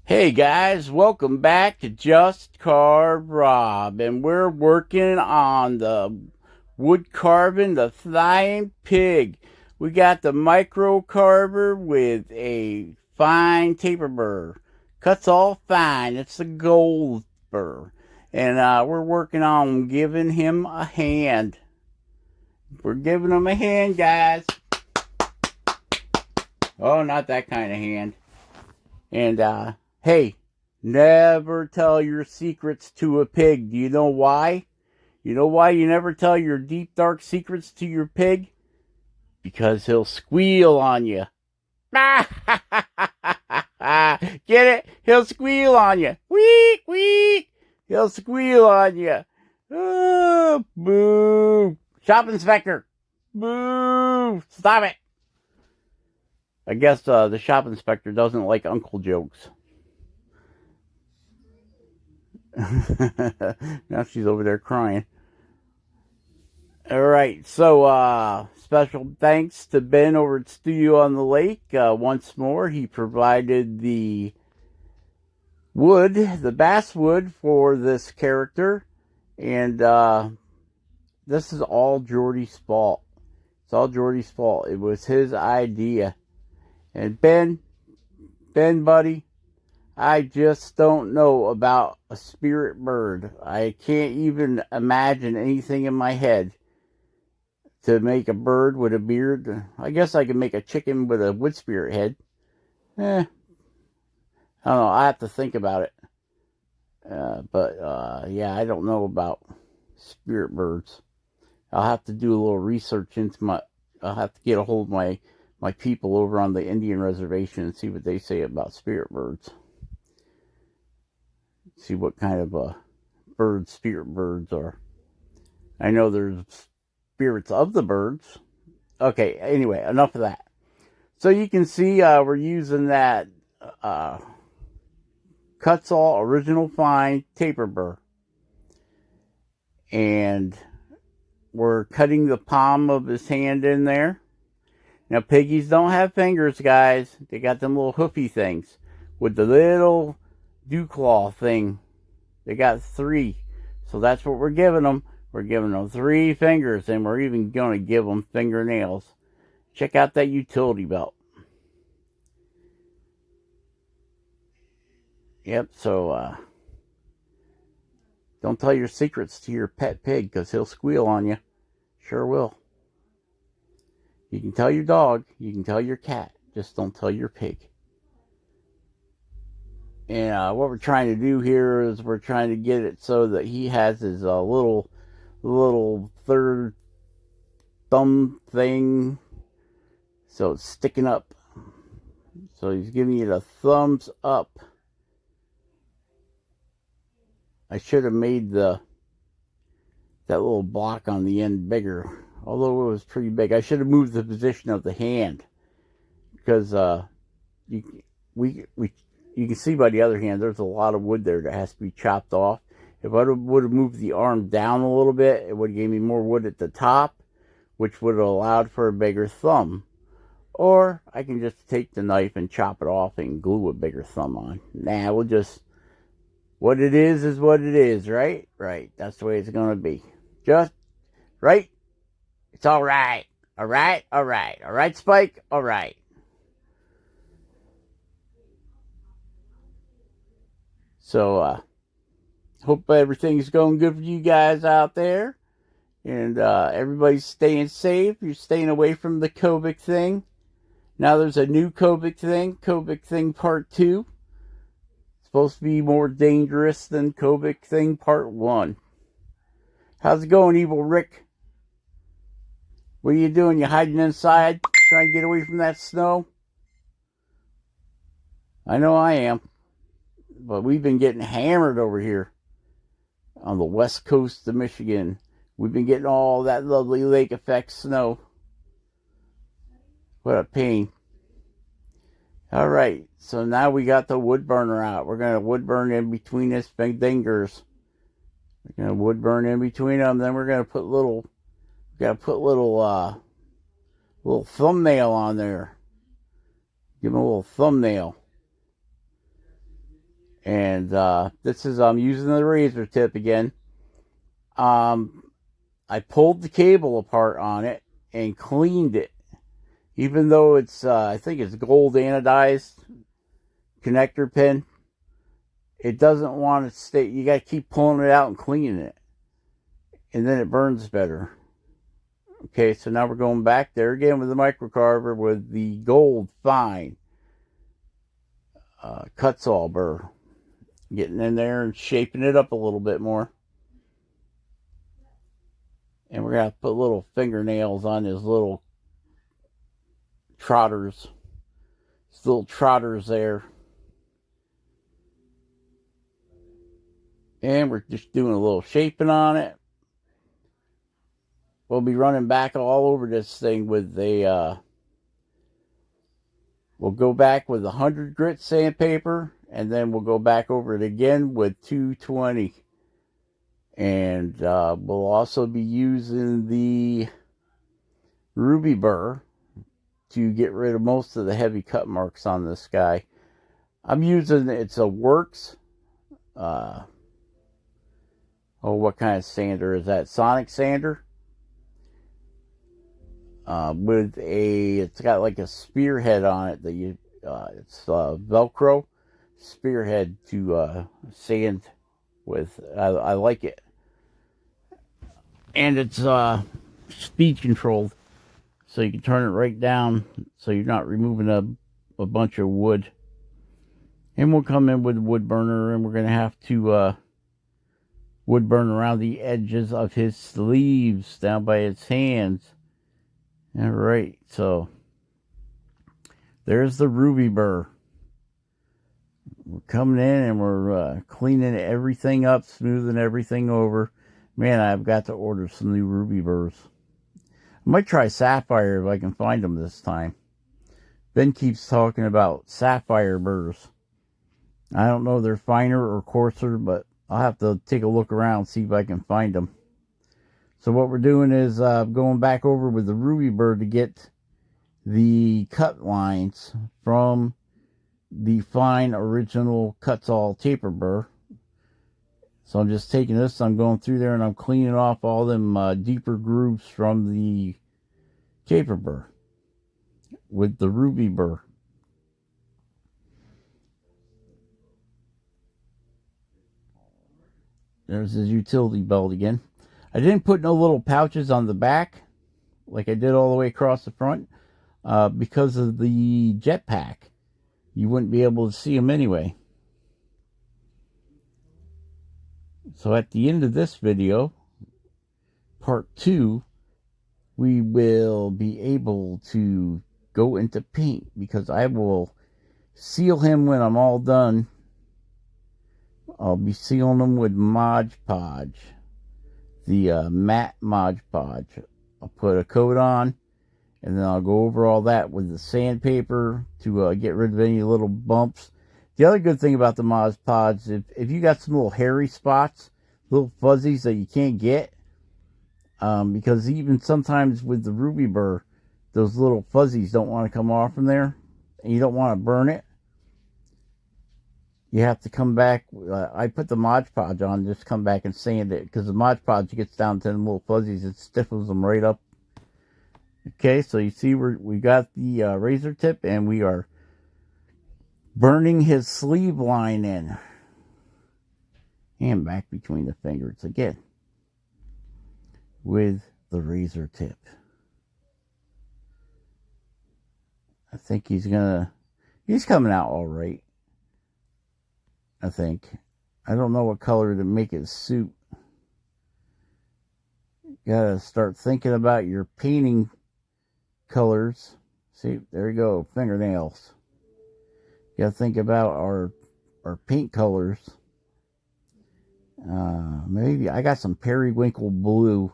Hey guys, welcome back to Just Carve Rob, and we're working on the wood carving the flying pig. We got the micro carver with a fine taper burr. Cuts all fine. It's a gold burr. And we're working on giving him a hand. We're giving him a hand, guys. Oh, not that kind of hand. And hey, never tell your secrets to a pig. Do you know why? You know why you never tell your deep, dark secrets to your pig? Because he'll squeal on you. Get it? He'll squeal on you. Week, week. He'll squeal on you. Oh, boo. Shop inspector. Boo. Stop it. I guess the shop inspector doesn't like uncle jokes. Now she's over there crying. All right, so special thanks to Ben over at Studio on the Lake. Once more, he provided the wood, the basswood for this character, and this is all Jordy's fault. It's all Jordy's fault. It was his idea. And Ben, buddy, I just don't know about a spirit bird. I can't even imagine anything in my head to make a bird with a beard. I guess I could make a chicken with a wood spirit head. I don't know. I have to think about it. But yeah, I don't know about spirit birds. I'll have to do a little research into my. I'll have to get a hold of my people over on the Indian reservation and see what they say about spirit birds. See what kind of birds spirit birds are. I know there's spirits of the birds. Okay, anyway, enough of that. So you can see we're using that Cutsall Original Fine Taper Burr. And we're cutting the palm of his hand in there. Now, piggies don't have fingers, guys. They got them little hoofy things with the little dew claw thing. They got 3. So that's what we're giving them. We're giving them 3 fingers, and we're even going to give them fingernails. Check out that utility belt. Yep, so don't tell your secrets to your pet pig, because he'll squeal on you. Sure will. You can tell your dog, you can tell your cat, just don't tell your pig. And what we're trying to do here is we're trying to get it so that he has his little third thumb thing, so it's sticking up. So he's giving you the thumbs up. I should have made that little block on the end bigger, although it was pretty big. I should have moved the position of the hand, because you can see by the other hand there's a lot of wood there that has to be chopped off. If I would have moved the arm down a little bit, it would have gave me more wood at the top, which would have allowed for a bigger thumb. Or I can just take the knife and chop it off and glue a bigger thumb on. Nah, we'll just, what it is what it is, right? Right, that's the way it's going to be. Just, right? It's all right. All right, all right. All right, Spike? All right. So, hope everything's going good for you guys out there. And everybody's staying safe. You're staying away from the COVID thing. Now there's a new COVID thing Part 2. It's supposed to be more dangerous than COVID thing Part 1. How's it going, Evil Rick? What are you doing? You hiding inside? Trying to get away from that snow? I know I am. But we've been getting hammered over here on the west coast of Michigan. We've been getting all that lovely lake effect snow. What a pain. All right, so now we got the wood burner out. We're going to wood burn in between his fingers. We're going to wood burn in between them. Then we're going to put little thumbnail on there. Give him a little thumbnail. And this is, I'm using the razor tip again. I pulled the cable apart on it and cleaned it. Even though it's, I think it's gold anodized connector pin, it doesn't want to stay. You got to keep pulling it out and cleaning it. And then it burns better. Okay, so now we're going back there again with the microcarver with the gold fine cut-saw burr. Getting in there and shaping it up a little bit more. And we're going to put little fingernails on his little trotters. His little trotters there. And we're just doing a little shaping on it. We'll be running back all over this thing with a, we'll go back with 100 grit sandpaper, and then we'll go back over it again with 220. And we'll also be using the ruby burr to get rid of most of the heavy cut marks on this guy. I'm using, it's a Works, what kind of sander is that? Sonic sander. With a, it's got like a spearhead on it that you, it's Velcro spearhead to sand with. I like it. And it's speed controlled, so you can turn it right down so you're not removing a bunch of wood. And we'll come in with a wood burner, and we're going to have to wood burn around the edges of his sleeves down by his hands. All right, so there's the ruby burr. We're coming in and we're cleaning everything up, smoothing everything over. Man, I've got to order some new ruby burrs. I might try sapphire if I can find them this time. Ben keeps talking about sapphire burrs. I don't know if they're finer or coarser, but I'll have to take a look around and see if I can find them. So what we're doing is going back over with the ruby burr to get the cut lines from the fine original cut-saw taper burr. So I'm just taking this, I'm going through there and I'm cleaning off all them deeper grooves from the taper burr with the ruby burr. There's his utility belt again. I didn't put no little pouches on the back like I did all the way across the front because of the jetpack. You wouldn't be able to see them anyway. So at the end of this video, part 2, we will be able to go into paint because I will seal him when I'm all done. I'll be sealing them with Mod Podge, the matte Mod Podge. I'll put a coat on, and then I'll go over all that with the sandpaper to get rid of any little bumps. The other good thing about the Mod Podge, if you got some little hairy spots, little fuzzies that you can't get, because even sometimes with the ruby burr, those little fuzzies don't want to come off from there, and you don't want to burn it. You have to come back. I put the Mod Podge on, just come back and sand it, because the Mod Podge gets down to the little fuzzies, it stiffens them right up. Okay, so you see we got the razor tip, and we are burning his sleeve line in. And back between the fingers again with the razor tip. I think he's coming out all right. I think. I don't know what color to make his suit. You gotta start thinking about your painting colors. See, there you go, fingernails. You gotta think about our paint colors. Maybe I got some periwinkle blue,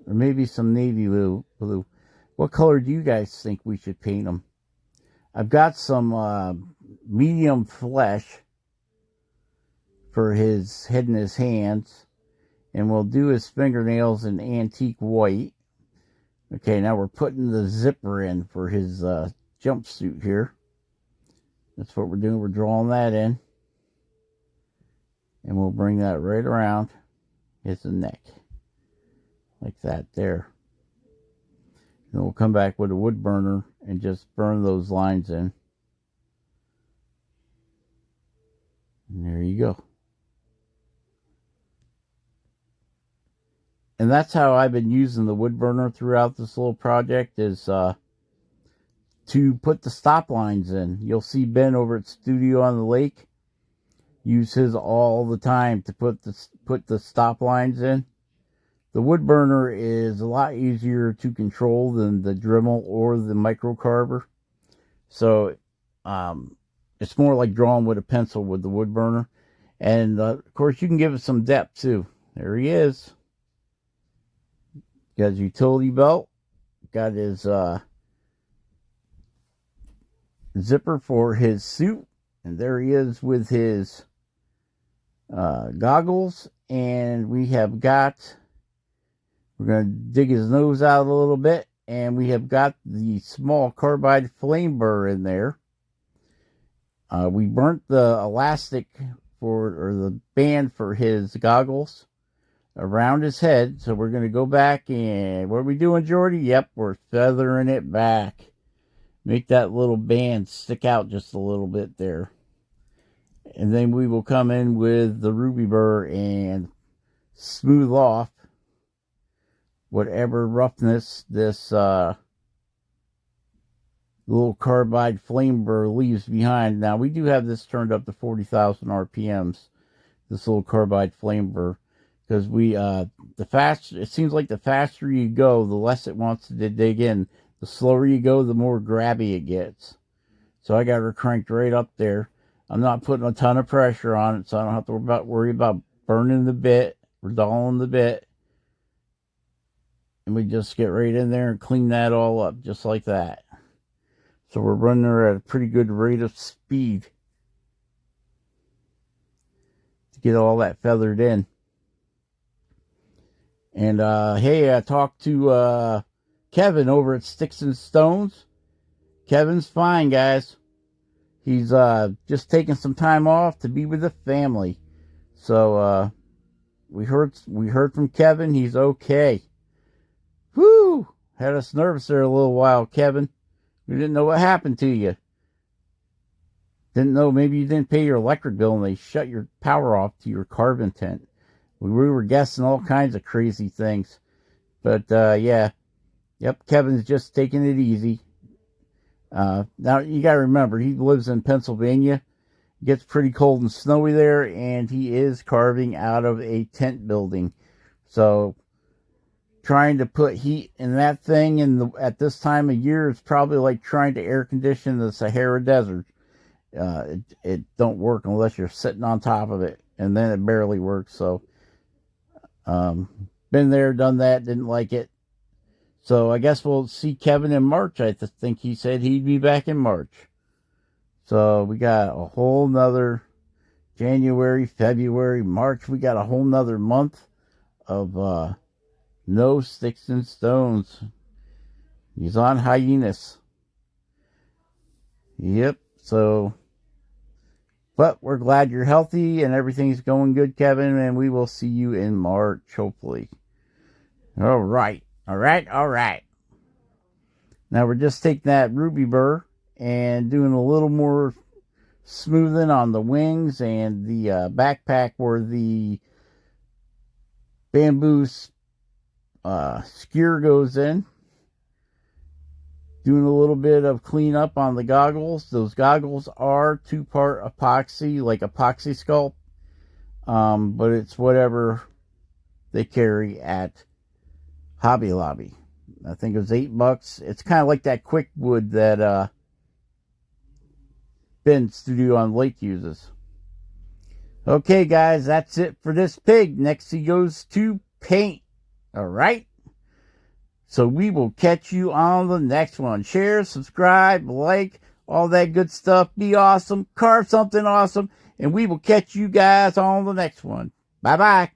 or maybe some navy blue. What color do you guys think we should paint them? I've got some medium flesh for his head and his hands, and we'll do his fingernails in antique white. Okay, now we're putting the zipper in for his jumpsuit here. That's what we're doing. We're drawing that in. And we'll bring that right around his neck. Like that there. And we'll come back with a wood burner and just burn those lines in. And there you go. And that's how I've been using the wood burner throughout this little project, is to put the stop lines in. You'll see Ben over at Studio on the Lake use his all the time to put the stop lines in. The wood burner is a lot easier to control than the Dremel or the micro carver. So it's more like drawing with a pencil with the wood burner. And of course you can give it some depth too. There he is. Got his utility belt. Got his zipper for his suit. And there he is with his goggles. And we're going to dig his nose out a little bit. And we have got the small carbide flame burr in there. We burnt the elastic or the band for his goggles around his head. So we're going to go back and, what are we doing, Jordy? Yep, we're feathering it back. Make that little band stick out just a little bit there. And then we will come in with the ruby burr and smooth off whatever roughness this little carbide flame burr leaves behind. Now, we do have this turned up to 40,000 RPMs, this little carbide flame burr. Because it seems like the faster you go, the less it wants to dig in. The slower you go, the more grabby it gets. So I got her cranked right up there. I'm not putting a ton of pressure on it, so I don't have to worry about burning the bit or dulling the bit. And we just get right in there and clean that all up, just like that. So we're running her at a pretty good rate of speed to get all that feathered in. And, hey, I talked to Kevin over at Sticks and Stones. Kevin's fine, guys. He's just taking some time off to be with the family. So we heard from Kevin. He's okay. Whew! Had us nervous there a little while, Kevin. We didn't know what happened to you. Didn't know, maybe you didn't pay your electric bill and they shut your power off to your carving tent. We were guessing all kinds of crazy things. But, yeah. Yep, Kevin's just taking it easy. Now, you got to remember, he lives in Pennsylvania. It gets pretty cold and snowy there, and he is carving out of a tent building. So, trying to put heat in that thing at this time of year is probably like trying to air condition the Sahara Desert. It don't work unless you're sitting on top of it, and then it barely works. So, been there, done that, didn't like it. So I guess we'll see Kevin in March. I think he said he'd be back in March. So we got a whole nother January, February, March. We got a whole nother month of no Sticks and Stones. He's on hiatus. Yep. So, but we're glad you're healthy and everything's going good, Kevin, and we will see you in March, hopefully. All right. Now we're just taking that ruby burr and doing a little more smoothing on the wings and the backpack where the bamboo skewer goes in. Doing a little bit of cleanup on the goggles. Those goggles are 2-part epoxy, like epoxy sculpt. But it's whatever they carry at Hobby Lobby. I think it was $8. It's kind of like that quick wood that Ben Studio on Lake uses. Okay, guys, that's it for this pig. Next he goes to paint. All right. So we will catch you on the next one. Share, subscribe, like, all that good stuff. Be awesome. Carve something awesome. And we will catch you guys on the next one. Bye-bye.